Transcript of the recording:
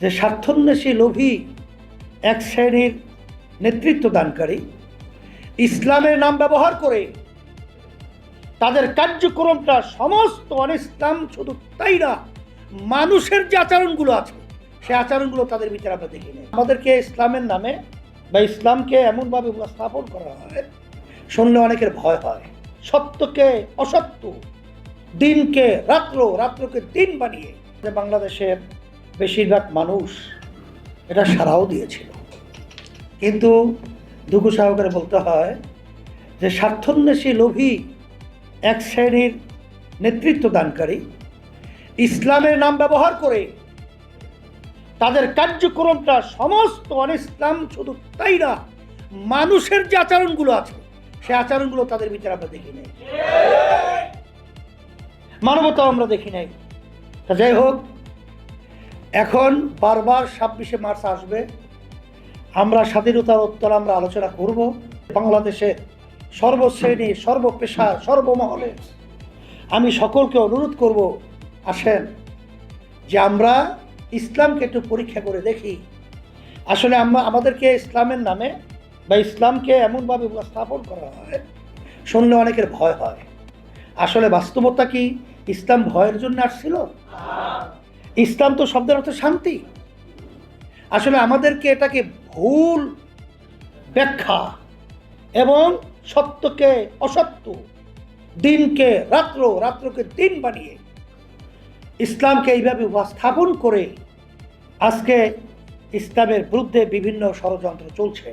যে স্বার্থন্বেষী লোভী এক শ্রেণীর নেতৃত্ব দানকারী ইসলামের নাম ব্যবহার করে তাদের কার্যক্রমটা সমস্ত অনিসলাম, শুধু তাই না, মানুষের যে আচরণগুলো আছে সে আচরণগুলো তাদের ভিতরে আমরা দেখি না। আমাদেরকে ইসলামের নামে বা ইসলামকে এমনভাবে উপস্থাপন করা হয়, শুনলে অনেকের ভয় হয়। সত্যকে অসত্য, দিনকে রাত্র, রাত্রকে দিন বানিয়ে বাংলাদেশের বেশিরভাগ মানুষ এটা সাড়াও দিয়েছিল। কিন্তু দুঃখ সহকারে বলতে হয় যে স্বার্থন্বেষী লোভী এক শ্রেণীর নেতৃত্ব দানকারী ইসলামের নাম ব্যবহার করে তাদের কার্যক্রমটা সমস্ত অনিসলাম, শুধু তাই না, মানুষের যে আচরণগুলো আছে সে আচরণগুলো তাদের ভিতরে আমরা দেখি নাই, মানবতা আমরা দেখি নাই। তা যাই হোক, এখন বারবার 26শে মার্চ আসবে, আমরা স্বাধীনতার উত্তর আমরা আলোচনা করব। বাংলাদেশের সর্বশ্রেণী, সর্বপেশার, সর্বমহলে আমি সকলকে অনুরোধ করব, আসেন যে আমরা ইসলামকে একটু পরীক্ষা করে দেখি। আসলে আমাদেরকে ইসলামের নামে বা ইসলামকে এমনভাবে উপস্থাপন করা হয়, শুনলে অনেকের ভয় হয়। আসলে বাস্তবতা কি ইসলাম ভয়ের জন্য আসছিল? ইসলাম তো শব্দের অর্থ শান্তি। আসলে আমাদেরকে এটাকে ভুল ব্যাখ্যা এবং সত্যকে অসত্য, দিনকে রাত্র, রাত্রকে দিন বানিয়ে ইসলামকে এইভাবে উপস্থাপন করে আজকে ইসলামের বিরুদ্ধে বিভিন্ন ষড়যন্ত্র চলছে।